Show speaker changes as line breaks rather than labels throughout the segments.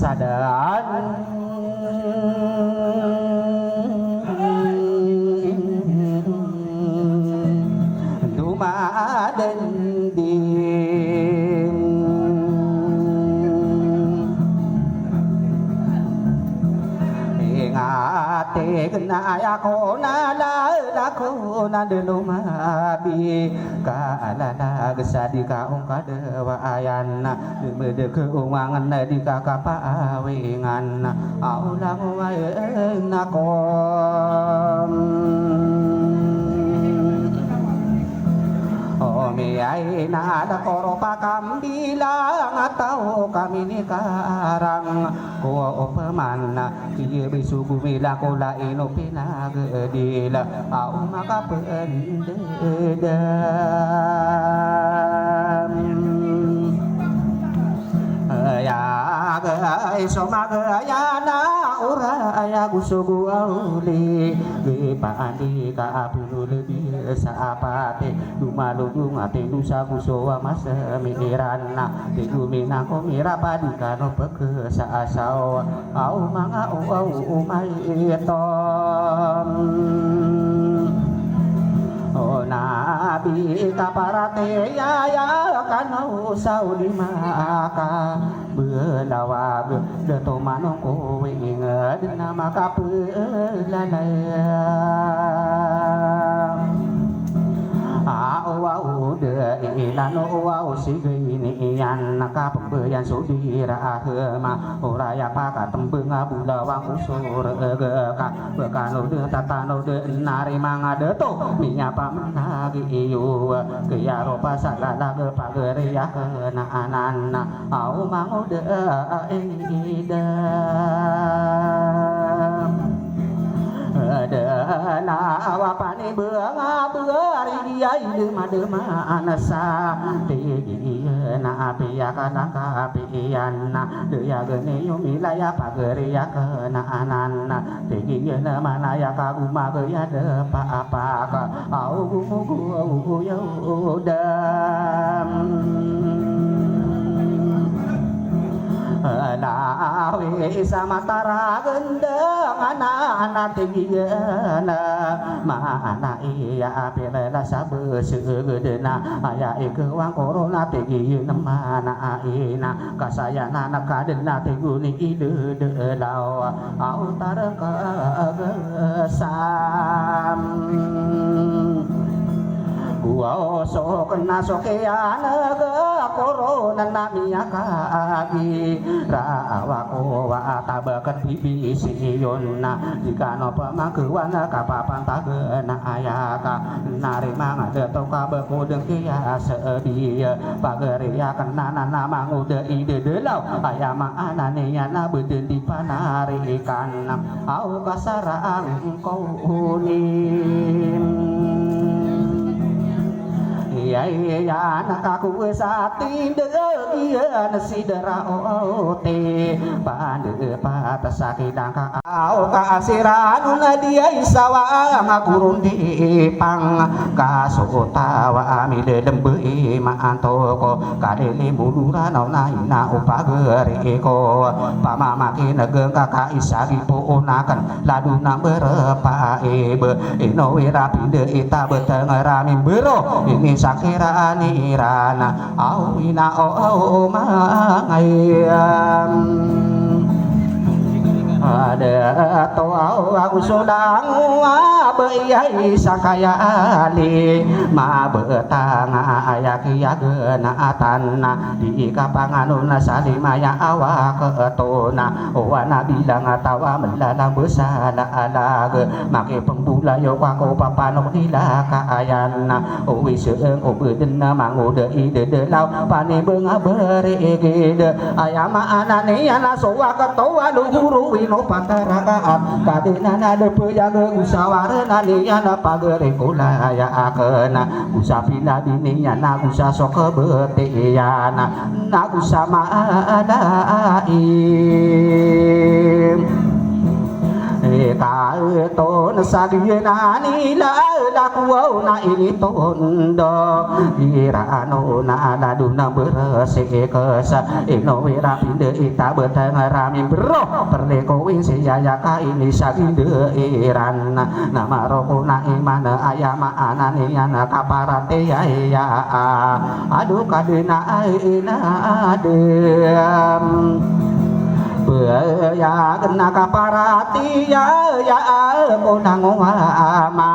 sadaan dumaden din ingate genaya ko nalala ko nadelumabi kaalala gesadi kaung kadewayan demede keumangan di kakapawingan aulang waeun nakom Omiay na dakoro pa kambilang atau kami ni karang ko paman kiye bisu gumila ko lain o pinagedila au makapendedam ya gay somagaya na uraya gusugu auli ge paandi ka apulu lebih saapate dumaludung ate dusa gusowa mas mirana digumina ko mira padikano pekesa asau au manga au umaitom Oh nabi kaparate ya kanau saudi maka belawa de to manong ko winga nama kapelalaya au de ilano au sigini yan nakapembeyan sudira hema oraya paka tembeng bulawang usur ka bekano de tatano de nari mangade to minya pamanagi iyu kaya ropa salala ge pageria kena anana au mangode ida na awapani beunga beuri ieu madema anasa tigi na apia kana kapian na deya gene yumilaya pageria kena anana tigi na manaya kaguma geya de apa ka au gumu yudam nawi samatara gendeng anak-anak tinggiana mana iya pelela sabeuseugeudna aya ikeuang corona tinggieuna mana aina kasayana nakadeuna tinguni ideudeulaw au tarekegesam Wow, so kena sokean ke corona namia kagi rawa ko wa tabakan bibi siuna jika no pamangkuan kapapan tageuna ayaka narima ngadeto kabeku deung kia sedia pageria kenana nama ngude ide delau ayama anania na bedeun dipanarikan au kasarang kaunim ya nakaku sati deueun sidera ote pande patasakidang ka au kaasiran dia isawa ngagurun di pang kasutawa amile lembeui maantoko kadele mulura nauna upageri ko pamamaki negeung ka isagi puunaken laduna berepa ebe ino wirapinde ita beteng rami bero ini sakirani irana awina mangayam ada to aku sodang beiyai sakaya ali ma betang aya kiya geunatan di kapanganuna salimaya awak ketona wana bilang atawa melala besala alag make pembulayo wako papanok dila kaayana wiseung obeudna mangude ide delau pane beunga beregede ayama anane ana sowa ketowa luhuru wino pantarakaan kadena depeuyang usawarena niana pagere kulaya akena usapina dininya na usa sok beteana na usama adaim ka ton sagina ni la ku na ini tondo irano na laduna berse kesa ino wira pinde ita beteng rami bro perleko wing siya ka ini saginde iran nama roko na imana ayama anani ana kaparate ya aduh kadena aina adem ya kena kaparati ya ko nangong ama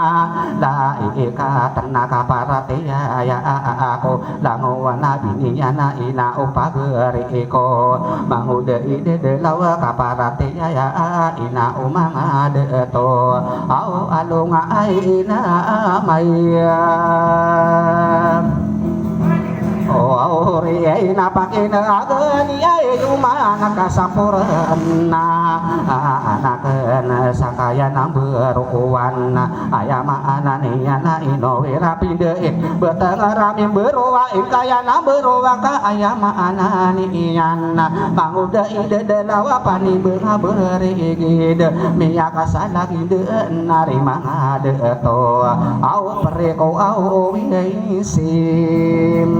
la ika tanah kaparati ya aku lango na biniya na ina upageri ko mangude ide de lawa kaparati ya ina umanga de to au alunga ina maya oh ri na pakina agani ai umana kasapurna anakeun sakaya namberuan ayama anani ana ino wira pinde beteng rami beroa kaya namberoa ka ayama anani iana manguda ide de lawa pani beunga beuri gide miya kasala gide nari mangade to au pereko au wisim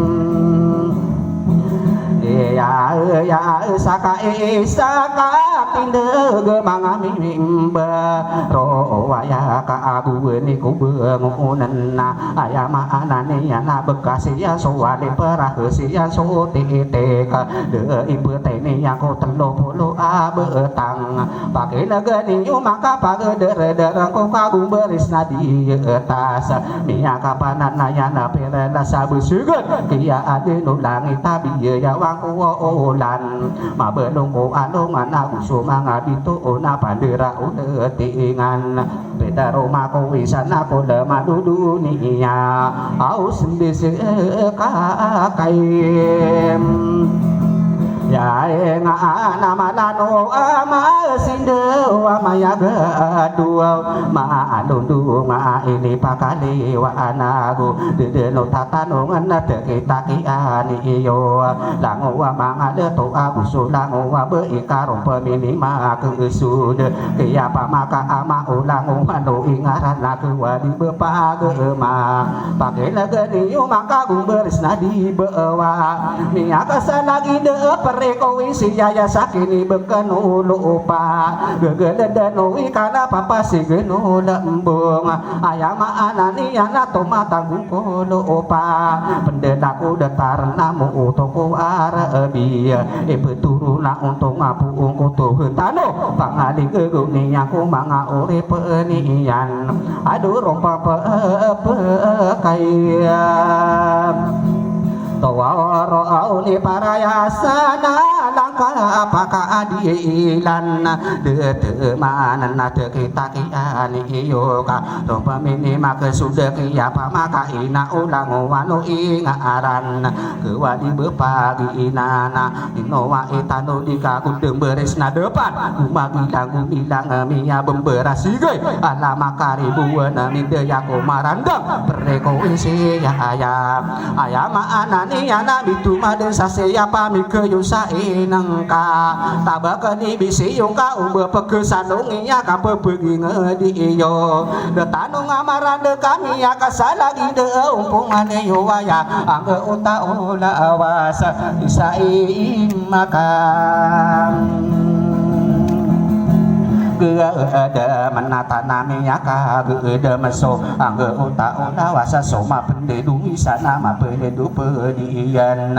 ya saka tinde gemang mimba ro waya ka abu ni ku beungunan ayama anane na bekasi ya soale perah sia so tete ka de ibu tene ya ko telo polo abetang pake negeni maka page de ko kagung berisna di atas miya kapanan na perela sabusugeun kia ade no langit tabi ya wangku olan ma belung ko alungan aku sumanga bitu ona pandera udetingan beda roma ko wisana ko lema dudunia au sembise kaim ya nga nama nano ama sinde wa maya gadua ma adundu ma ini pakali wa anagu de no tatano ngana te kita ki ani yo lango wa mangade to aku sulango wa be ikarom pemini ma keusud kiya pamaka ama ulango mano ingaran laku wa di bepage ma pake lageni maka gumberis nadi bewa miaka sanagi de reko isi yaya sakini bekenu lupa gegede nui kana papa si genu lembung ayama anani ana tomata gungko lupa pendedaku datar namu toko arabi beturuna untuk ngapu ungko tuh tano pangadi geguni aku manga ore penian aduh rompa kaya tawaro ni parayasana langka apaka adilan de manan de kita kiani yoga rompa mini maka sudah kia pamaka ina ulang wano ingaran kewadi bepagi inana inowa etano dika kudeng beresna depan kumagilang miya bemberas sigai ala makari buana minde yako marandang pereko isi ya ayama anan ni ana bitu maden saseya pami keyusa inangka tabakani bisi yung ka umbe pekesanungi ya ka pepegi ngedi iyo de tanung amaran de kami ya kasalagi de umpungane yo waya angge uta ula awasa isa imakan gede menata namiya ka gede meso angge uta ula wasa soma pendedu isana ma pendedu pedian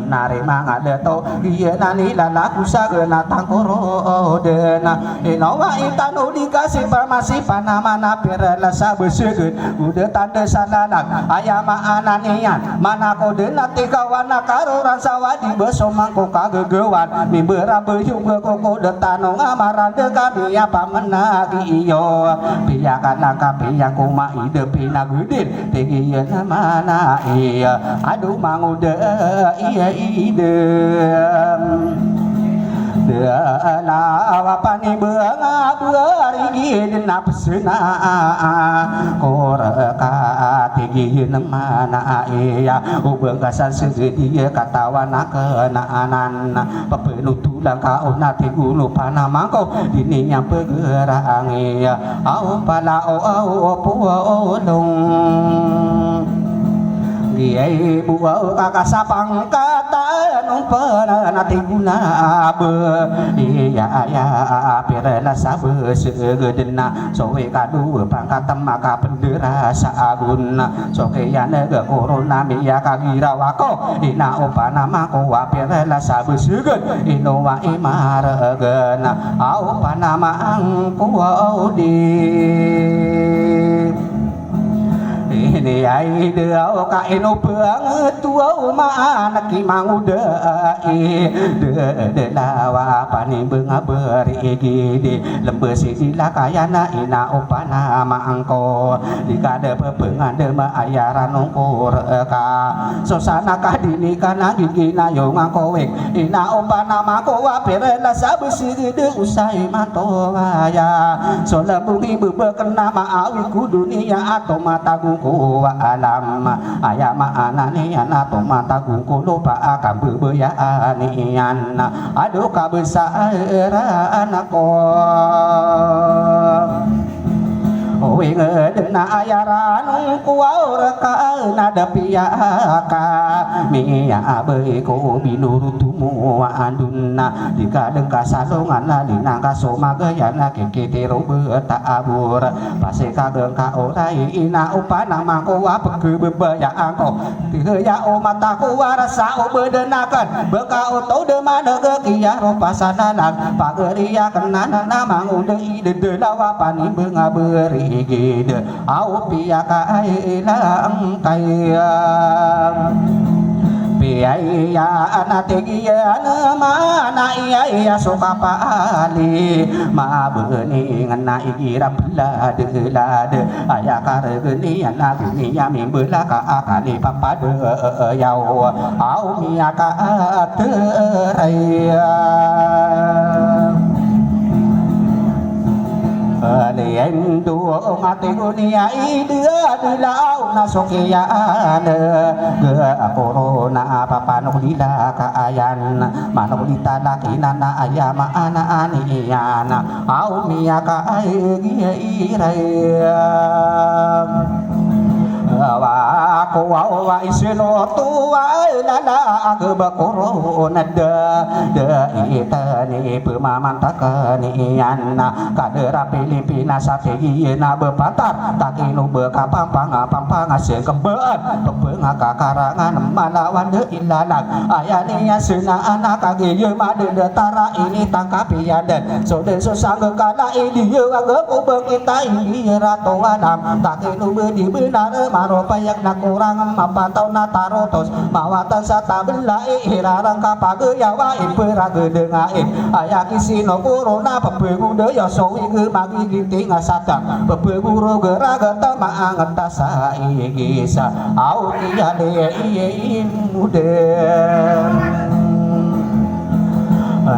nare mangade to iye nani lalaku sagena tangkoro dena inowa itanu dikasih farmasi panamana perela sabesegeun ude tande salanak ayama ananian mana kode nati kawana karo rasawadi beso mangko kagegewan mimbera beuhyung koko detano ngamaran de kami pamenagi iyo piyakan kapiyak kuma ide pinagudin tinggi mana iya aduh mangude iya ide Lawapani beunga beurigi dina pesena koreka tigieun mana iya ubeung gasan seudi katawana kenaanan pepenuh tulang kauna ti gulu panamangko dini nyampe gerang iya au pala au puolong Giai buau kakasapang kata nung pernah tiguna be iya ya pirela sabe segedena sowe kadu pangkatem maka pendera saaguna soke yana ge corona miya kagirawako ina opana mako pirela sabe seged ino wa imaragena au panama angku di ini ai deu ka eno beung tua mana ki mangudai de lawa pani beunga beuri gede lembe sidila kayana ina opana mangko dikade bebeungan de ma ayaran ongkor ka sosana kadini kana gigina yo ngakowe ina opana mangko wa perela sabesi gede usai manto aya so lembungi bebe kena maawi ku dunia atau mataku wa alam ayama anani anato mata gungko lupa akan bebeyaanian aduh kabesaraan ko Wingedna ayaran kuaur ka nadapiaka miya beui ko binurutumu andunna dikadeng kasalongan lina kasoma gayana keketero beta abur pase kageng ka orai ina upana mangko apeke bebaya angko tiheya o mataku warasa o bedenakan beka oto de manege kiya ropasanana pageria kenana namangu deui de lawa pani beunga beuri gede au piaka ilang kaya biaya anategian mana iya sokapali ma beuni ngana igira belade lade aya kareuni ana dunia mimbela ka akali papade yau au miaka teraya Alien duo ngati dunia idea dilau nasokian ge corona papanok lila kaayan manok litala kinana ayama ana aniana au miaka iraya wa isino tua lala agba corona de itani pemaman takani anna kadera Filipina sategiena bepatar takinu bekapampang pampang ase kebeun kebeung kakarangan malawan de ilalang ayaninya sena anak kageye made tara ini tangkapian dan sode susang kala ini ye agak kita ini rato alam takinu beudi benar maropayak na kurang mapatau na tarotos mawatan sa tabelai hirarang kapagayawa imperaga dengain ayaki sino corona pepegu deyo sowi ge magi ginti ngasata pepegu rogeraga tamaangan tasa igisa au kiyade iye mude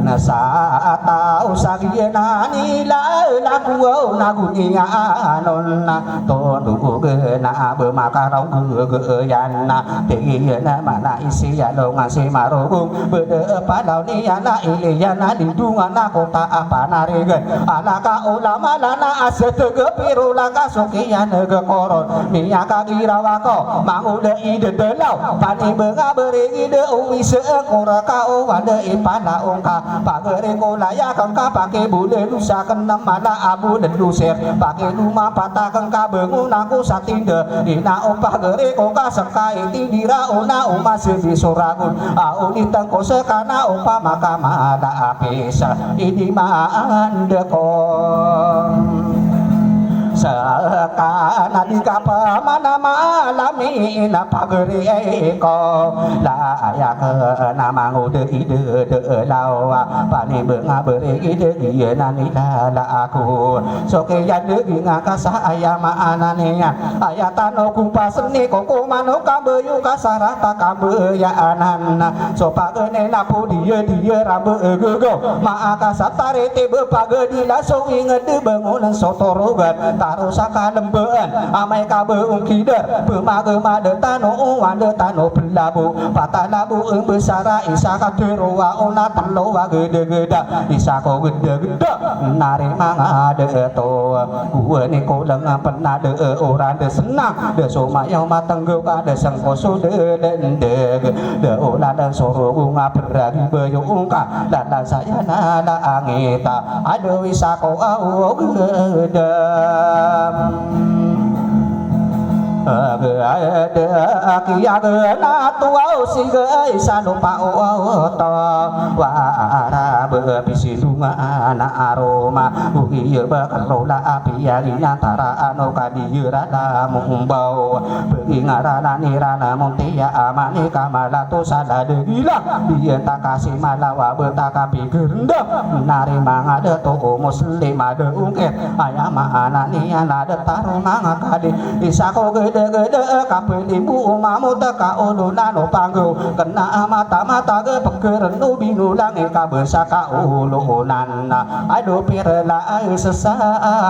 nasa tau sagiena nila laku nagunia nonna todu gena bemakarau geana tegina mana isi ya longan si marugum bede padau niana iliana lindungan kota apa narege alaka ulama lana asetege pirulaka sukian ge koron miaka girawako mangude ide delau pani benga berigi de uwi seengoraka owade ipana ongka pagere ko layakan ka pake bule lusa kenam mana abu dan lusir pake rumah patakan ka bengun aku satinde ina opah gere ko ka sekai tindira ona uma sebi soragun au ditang ko sekana opah maka mada apesa ini maan dekon sekana di kapa mana malami na pagri eko layak nama ngode ide de lawa pani benga beri ide iye nani la aku soke yade ngaka saya maanania ayatano kumpas ni koko mano kabeyu kasarata kabeya anana so pagene napu dia rambe ego maaka satare tebe pagedi laso ingede bangunan sotorogan taro saka lembean amai kabe ungkider pemage made tano wande tano pelabu patalabu eng besara isaka terowa ona talowa gede-gede isako gede-gede nari mangade to gue ni koleng pernah de orang de senang de somayau matenggo ka de sengkoso de dendeg de ola dan soro bunga beragi beyungka dan saya nada angita aduh isako au gede kia na tuau si gai sanu pao to wara bepisi lunga na aroma uhiye bakalola api yari antara anu kadiyura da mumbau bengingara nirana montia amani kamala to salade gila dia tak kasih malawa betaka pigerenda nari mangade to muslim ade ungket ayama anani anade taruna ngakade isako gede kapel ibu mamu teka ulunan panggo kena mata-mata ke pegeren ubinu langi kabesa ka ulunan aduh pirela sesabem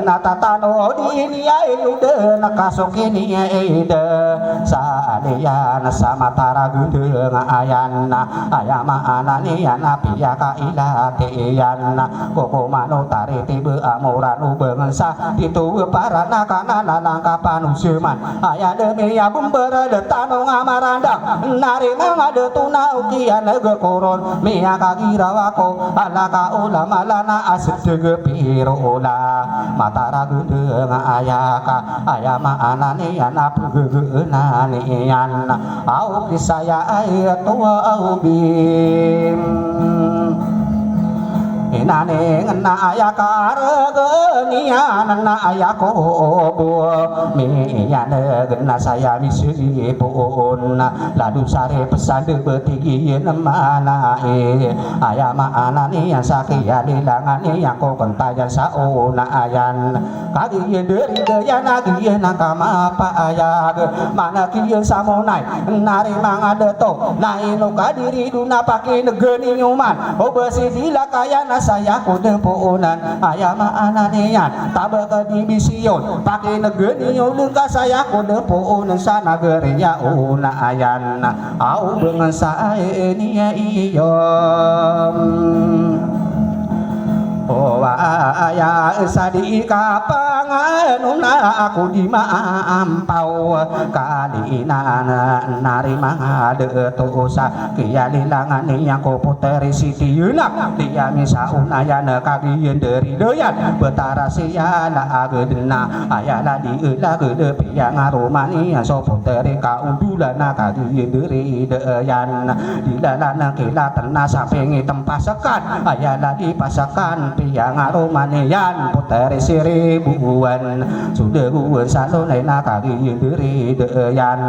nata tano dini ayude nakasokini ayude saalian sama taragude ngayana ayama anani anapi yaka ilatian koko mano tari tibe amuran ubengensa itu para nakana lalangka panusuman ayade meya bumbere de tano ngamaranda nari mangade tuna ukian gekoron meya kagirawako alaka ulama lana asidege pirola matara gede ayaka ayama anani anak gegenani an au kisaya ayat au bim inane ngena ayaka regenian na ayako bo mi yane gena saya misi pun ladu sare pesan de betigi nemana ayama anani yang sakia dilangani yang ko kentayan sauna ayan kagi deri deyana gi nakama pa ayag mana kieu samonai nari mangade to naino kadiri duna pake negeni nyuman obesi dilakayana saya kode poonan ayama ananian tabe di bision pake negeni nyulung ka saya kode poonan sana gereya una ayan au dengan sae nia iyom oh ya sadi kapanganuna aku di mampau kali nari mangade tosa kia lilangan yang ko poteri sitiuna dia misa unayana kagian dari doyan betara siana agedena ayala di ela gede piang aromani so poteri ka undulana kagian dari doyan di lalana kilatan sampai ngitempa sekan ayala di pasakan piang aromanian puteri seribuan sudah guan salonai nakagi diri deyan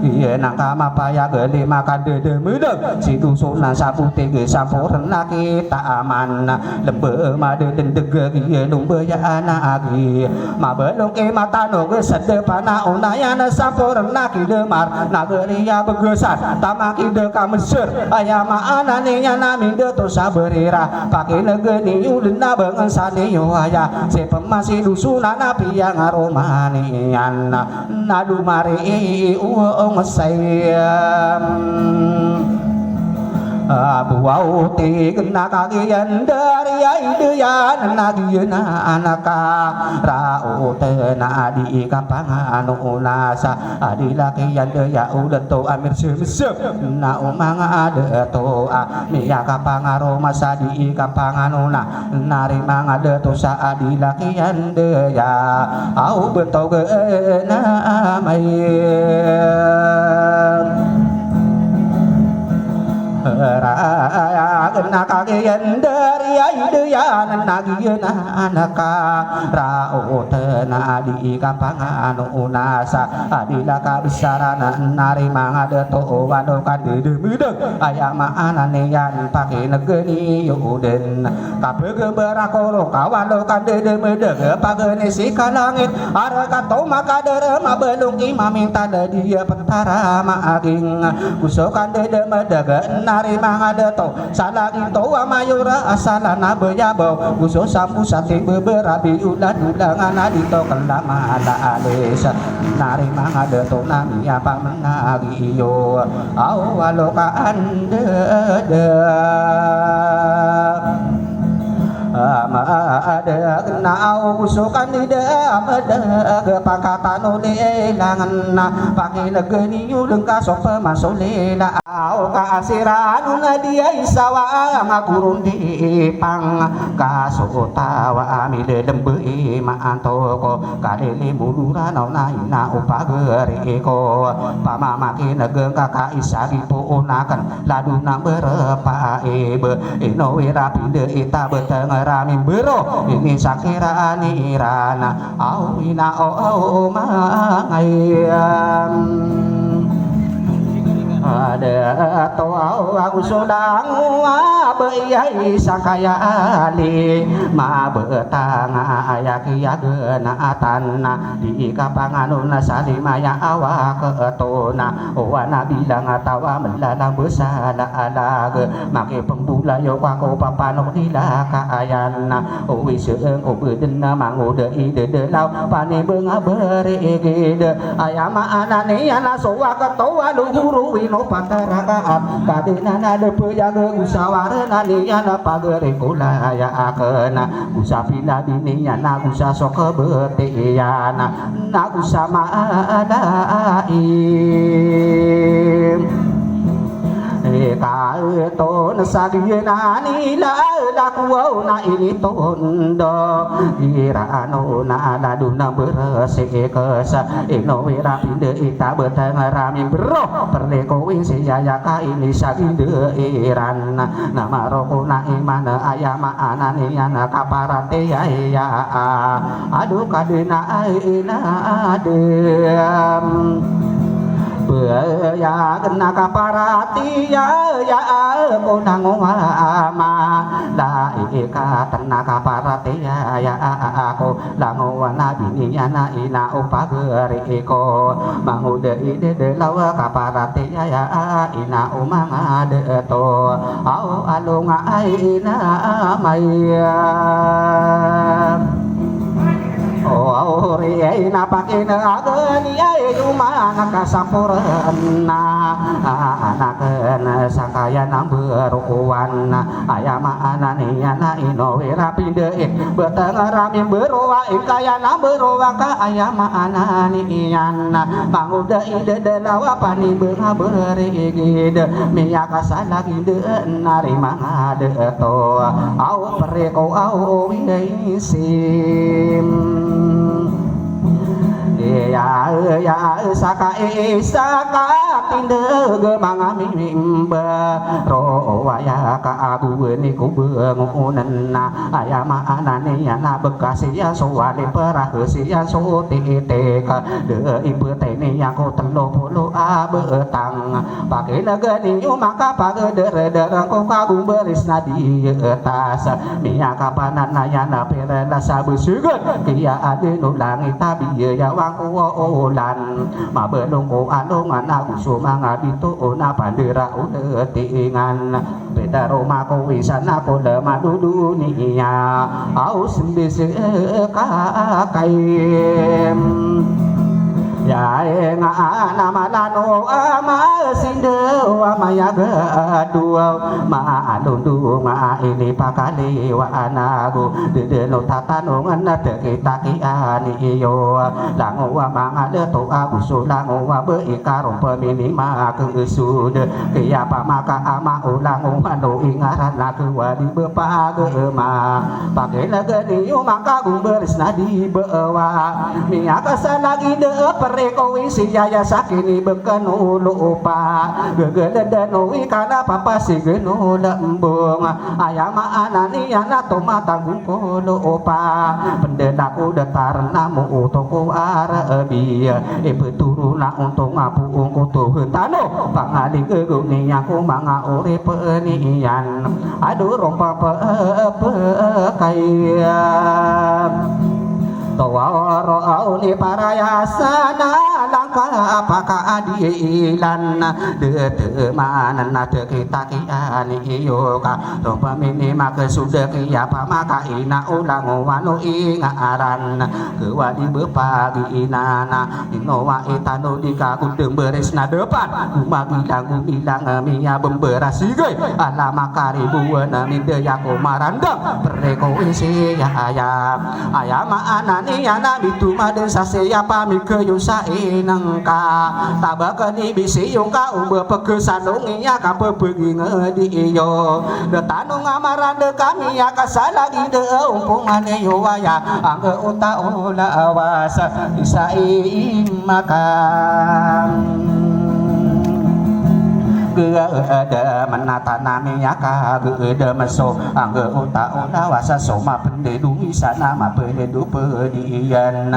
iya nakama paya gede makan dede mudeng situ sunan sapu tege sampurna kita aman lembe made dendege iya lumbe ya anagi mabelong ke mata noge sede pana unayana sampurna kidemar nageria begesan tamaki de kamesur ayama ananinya naminde to saberira pakai negeni na bengan sane yo aya se pemasi dusunana piang aromanian nadu mari uong sayam buau ti kena kagian dari aideyan nagiana anaka rau tena di kampangan unasa adila kian deya udan to amir semsem na umang ada to miya kampangaro masa di kampangan una nari mang ada to sa adila kian deya au bentau ge na mai raya kena kagian dia idean nagiyeuna anaka raotena di kapangan unasa adila kabisarana narima ngadeto wano kadede mideg aya maanane yan pake negeni yuden kabege berakoro kawalo kadede mideg pagene sikalangit ara kato makadere mabelung imaming tanda dia pentara maaging kusokan dede mideg narima ngadeto salagito amayura asalana beyabo kuso sampu sate beberabi ulan-ulangan adito kelama ala alesa narima ngadeto nami apa mengagiyo awaloka andede ada nau kusukan di ada kepangkatan ulilangan pakai negeni uleng kasok pemasolela au kaasiran dia isawa ngagurun di pang kasutawa amile lembe maantoko kalili mulura nauna ina upageri ko pamamaki negeng kakak isagi puunakan laduna berepa ebe ino wirapinde ita beteng rami bero ini sakira anirana au ina o mangayam ada to aku sedang abeyai sakaya ali ma betang ayak ya genaatana di kapanganuna salimaya awak ketona wana bilang atawa melala besala alag make pembulayo kako papanok dila kaayana wis seung obedena mangude ide lau pane beunga beregede ayama anane yana sowa ketowa luhuru wino pantaraan kadena nade pejaga usawarena niyana pagere kula ya akena usapina dininya na usa sok beteyana na usama adaim kaeto nasagina nila lakuau na ini tondo irano na laduna beresekesa ino wira pinde ita beteng rami bro perleko wisi yaya ka ini saginde iran nama roko na imana ayama anani yana kaparate ya aduh kadena aina adem ya kena kaparati ya ko nangoma la ika tena kaparati ya aku langowana bininya na ina upageri ko mangude ide de lawa kaparati ya ina umanga de to au alunga aina maya oh riai napakina ageni ai umana kasapurna anakena sakaya namberuan ayama anania na ino wirapinde beteng rami beroa ikaya namberoa ka ayama ananian manguda ide delawa pani beunga beregede miya kasalagide narima ngade to au pereko au wisim ya saka tinde gemang mimba ro waya ka abu ni ku beungunan ayama anane yana bekasi ya soale perah sia so tete ka de ibu tene yang ko telo polo abetang pake negeni maka page der ko kagung beris nadi atas miya kapanan yana perela sabusugut kia ade no langit tabi ya ulan ma belungku alungan aku sumanga bito na pandera uletingan beda rumahku wisana ko lemah dunia aus bisi kakaim ya nga namanano ama sindo amaya gadua ma alundu ma ini pakali wa anago de no tatano ngana te kita ki ani yo lango wa mangade to aku sulango wa be ikarom pemini ma keusud kiya pamaka ama ulango mano ingaran la wa di bepa ma pakai lagi yo maka gumberis nadi bewa miaka salagi de pereko isi yaya sakini beken lupa gegedenu ikana papa si genu lembung ayam anani anak tomata gungko lupa pendedaku detar namu toko arabi beturuna untuk ngapu kutu tano pangali geguni aku manga ore penian aduh rompa kaya tawaro ni parayasana langkah apakah adilan de manan de kita kiani yoga rompa mini maka sudah kia pamaka ina ulang wanu ingaran kewadi bepagi inana inowa itano dika kudeng beresna depan kumagilang mia bemberas sigai ala makari buana minde yako marandang pereko isi ya ayam anan yana bitu made sasya pami keyusa inangka tabakani bisi yungka umbe pekesanunginya ka pepegi ngedi iyo de tanung amaran de kami ya kasalagi de umpungane yo waya angge uta ula awasa bisa makan ada menata namanya ada meso angge uta wasa soma pendedu sana ma pendedu pedian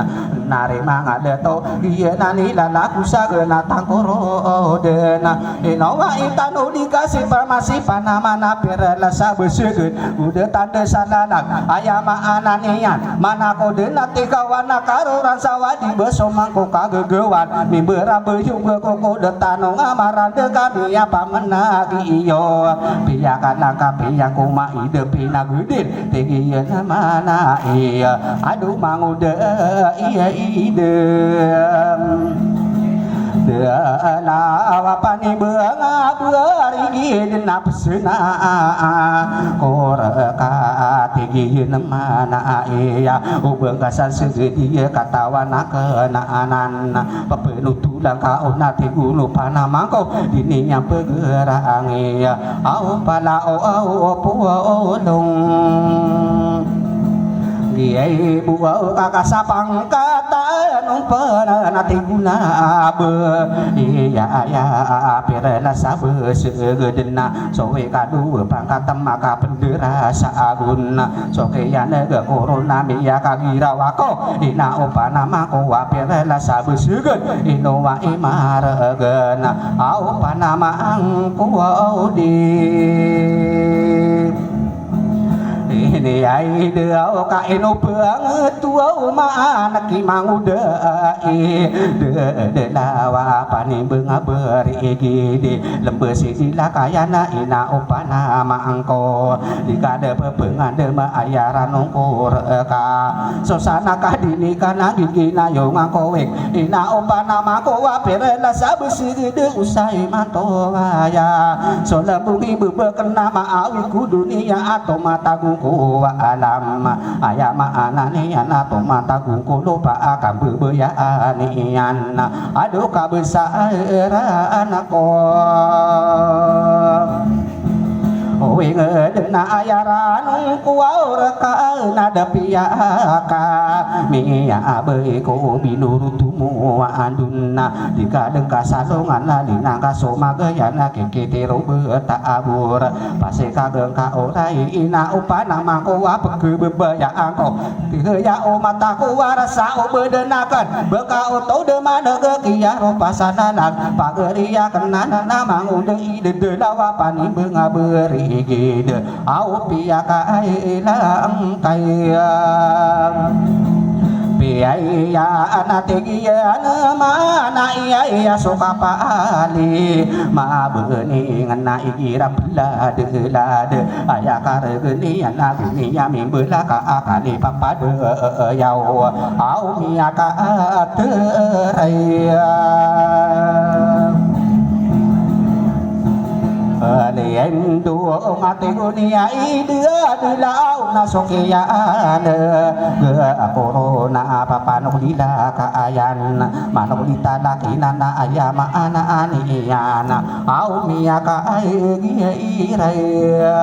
nare mangade to dia nani lalaku sagena tangkoro dena inowa itanu dikasih farmasi panamana perela sabeseukeun udah tanda salanak ayama ananian mana kodena tikawana karo ransawadi beso mangko kagegewan mimbera beuyung koko detano ngamaran de kami pamenagi iyo piyakan langka piyak kuma ide pinagudin tinggi mana iya aduh mangude iya ide lawapani beunga beurigi napsuna koreka tinggiin mana iya ubeung gasan seudi katawana kenaanan pepenu tulang kauna tigulu panamangko dininya pegerangi au pala au puolong Giai buau kakasapang kata numpana natiguna be iya ya pirela sabe segedena sowe kadu pangkatem maka pendera saaguna soke yana ge corona miya kagira wako ina opana mako pirela sabe seged ino wa imaragena au panama angku di ini ai deu ka eno beungeut tuau mana ki mangudai de lawa pani beunga beuri gede lembe sila kayana ina opana mangko dikade bebeungan de ma ayaran ongkor ka sosana kadini kana gigina yo ngkowe ina opana mangko wa perela sabesi gede usai manto ya so lembungi bebe kena ma awi ku dunia atau mata gungku wa alam ayama anani anato mata gungku lupa akan bebeyaanian aduh kabesaran ko Owe ngedena ayaran kuaur ka nada piyaka miya abe ko binurutumu andunna dikadeng kasalongan lalina kasoma gayana keketero beta abur pase kageng ka orai ina upana mangko apeke bebaya angko tiheya o mataku warasa o bedenakan beka oto de mana gekiya ropasanana pageria kenana namang ude ide de lawa pani benga beri gede au piyaka ilang kaya biaya anategian mana iya sokapali ma beuni ngana igira belade lade aya karegeni anak ni yami belaka akali papade yau au miyaka teraya Alien dua mati dunia ida dilau nasokian ge corona apa nolila kaayan manolita lakinana ayama ana aniana au miyaka ai iraya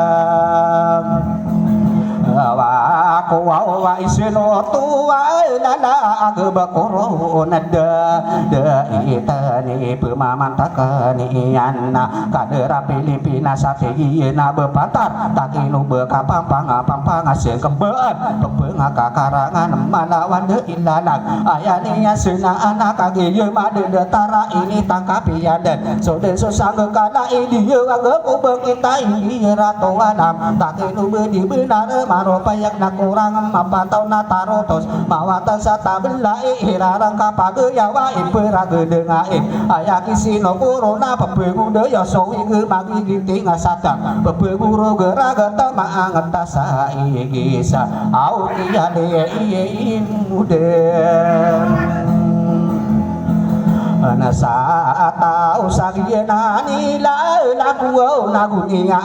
wa ko wa isno tua la la ag ba corona de itani pemaman takani anna kadera Filipina sateina bepatar takinu bekapampang pampang aseun kembeun kebeung kakarangan malawan de ilalang ayaninya seuna anak kagieu made tara ini tangkapian dan sode susang kana ini aku kita ini ratu alam takinu beudi benar maropayak na kurang mapantau na tarotos mawatan sata belai hirarang kapageyawa imperagedengae ayaki sino corona pepeung deyo sowi ge magi ginting asata pepeung geraga tama angetasa igisa au iya de iye muden anasa usagieuna nila lagu nagunia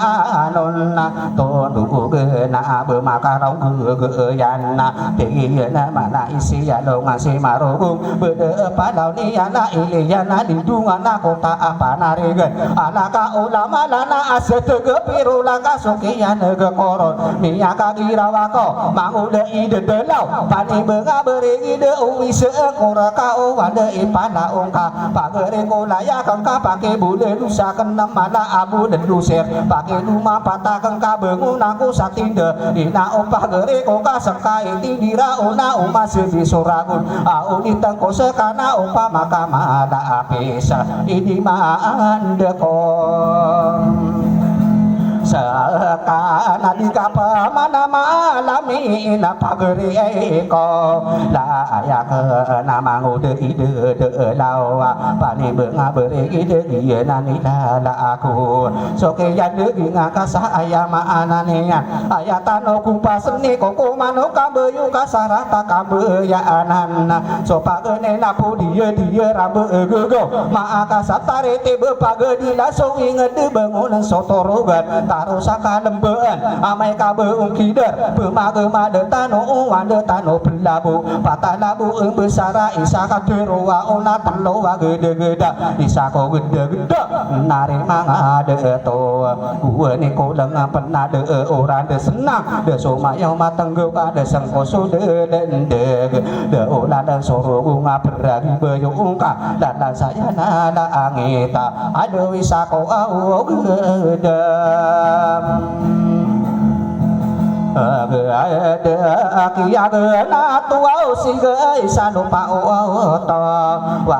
anonna tondu geuna bemakarau geuyana teuna mana isi alongan si marugum bede padau niana iliyana lindungana kota apa naregeun alaka ulama lana asetege pirulaka sukian ge koron miaka girawako mangude ide delau pani beunga beuring ide uwi seungkur ka wande ipana ungka pagere kolaya kangka pake bule lusa kenam mana abu dan lusir pake luma patah kangka bengun aku satinde ina ompah gere koka sekai tindira una uma sebi suragun au ditengko sekana ompah maka mada apesa ini mandekon sakana di kapa mana malami na pageri eko la ayak na mangude ide de lawa pani beunga beri ide ieu nani la aku soke yade ngakasa ayama ananea ayatano kumpaseni koko mano kambeyu kasarata kambeyaanan so pagene na pudieu dieu rambe gego maaka satarete bepagedi laso ingede bangunan sotorogan tarosaka lembeun amai kabeung kider pemagema de tano wande tano pelabu patalabu eung besara isaka terowa ona telowa gede-gede isako gede-gede nari mangade to ueuni koleng pernah de orang de senang de somayau matenggeu ka de sengkoso de dendeg de ola dan soro bunga beragi beyungka dan saya nada angita aduh isako au gede kia na tuau siga isano pa to wa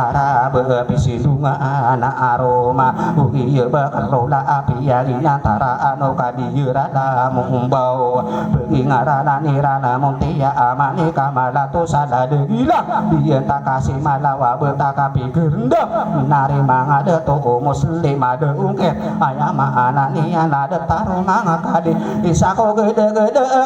ara bisi dunga ana aroma ugi bakrola api ari antara anu kadiyura la mumbau beuing ngarana nirana muntia amani kamala tu sadade gila dia tak kasih malawa betaka pigernda nari mangade to muslim ade ungket ayama anani anade taruna ngakade isako gede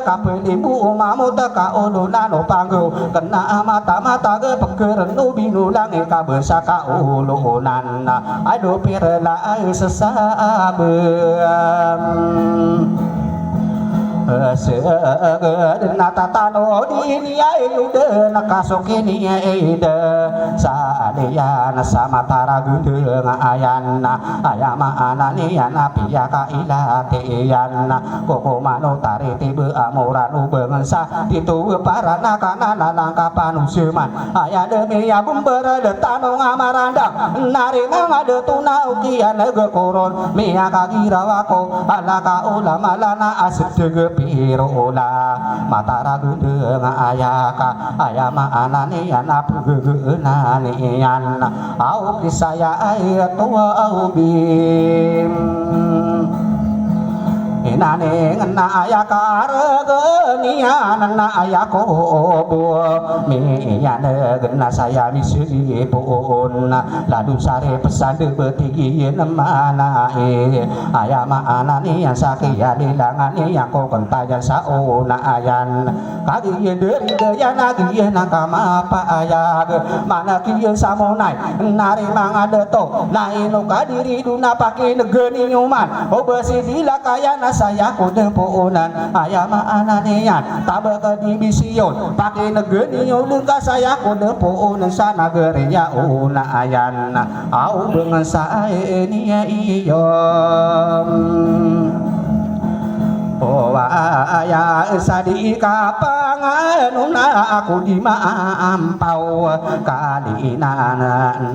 kapelimu umamu teka uluna no panggu kena mata-mata ge pegeren ubinu langi kabesaka ulunan aduh pirela sesabem natatano dini ayude nakasokini ide saadiyana samatara gudeng ayana ayama anani yana piyaka ilatiana koko mano tariti be amuran ubengensa itu parana kana langka panusuman ayade miya bumbere detano ngamaranda nari mangade tuna ukian ge koron miya kagirawako alaka ulama lana asedege pirola matara gudeng ayaka ayama anani yana pugeunani yana au kisaya ayat wa au bim inane ngena ayaka regenia nana ayako bo mi yana gena saya misi pun ladu sare pesan de betigi nemana ayama anani yang sakia dilangani yang ko kentayan saona ayan kagi deri deyana gi nakama pa ayag mana kieu samonai nari mangade to lain kadiri duna pake negeni nyuman obesi dilakayana saya kode poonan ayama ananian tabaka di bision pake negeni ulun ka saya kode poonan sana gereya una ayan au dengan sae nia iyom ya sadika panganuna aku di mampau kalina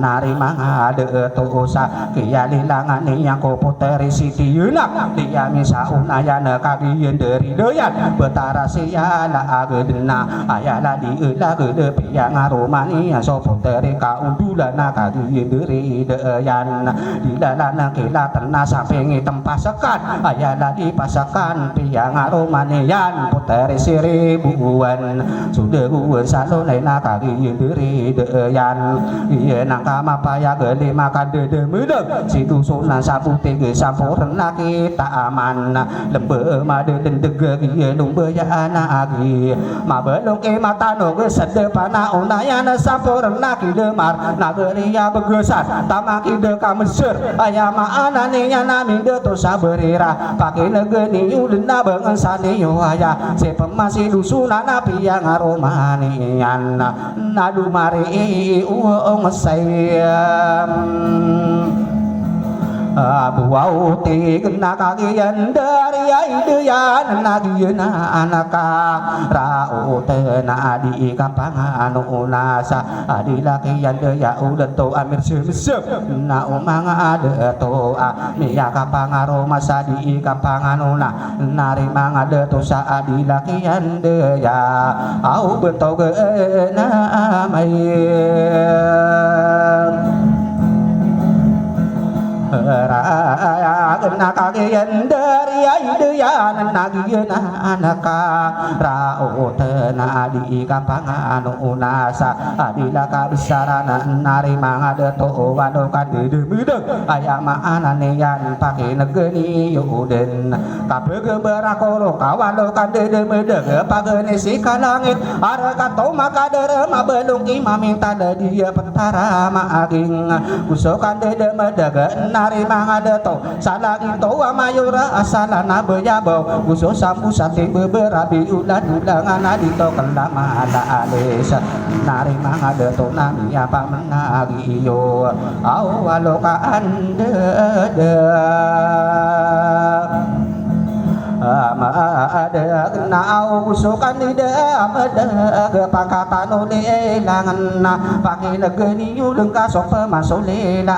narima de tosa kiya lilangan yang ko puteri sitiuna dia misa unayana kagian dari doyan betara siala agedna ayala di ula gede piang aromani so puteri ka undulana kagian dari doyan dilalana kila terna sampai tempasakan ayala di pasakan piang aromanian puteri seribuan sudah gua salo laina kagian dari doyan iya nakama paya gede makan dede mudeng situ sunan sapu tiga sampurna kita aman lembe made dendeg iya lumbe ya anak agi ma belum ke mata no gesede pana unayana sampurna kidemar nageria begesan tamaki de kamesur ayama anane nyana minde to saberira pake negeni ulena bengen sane yo aya se pemasi dusunana piang aromanian nadu mari uong sayam buau ti kena kagian dari aideyan nagian anaka rao tena di kampangan unasa adila kian deya udah to amir semsem na umang ada to miya kampangaro masa di kampangan una nari mang ada to sa adila kian deya au bentau ge na mai raya kena kagian dari aideyan nagian anaka rao tena di kampangan unasa adila kabisarana nari mangada to wano kadede mudeng ayama ananeyan pake negeni yuden kabege berakolo kawalo kadede mudeng pagene sikalangit araka to makadere mabelung imaming tada dia pentara maaging kusokan dede mudeng nari mangada to salagi to amayura asalana beyabo uso sampu sate beberabi ulan-ulangan adito kelama ala alesa nari mangada to nami apa menagi yo awalo ka ande ada nau usukan ida ada kepangkatan oleh langan pakai negeni uleng kasok masuk lela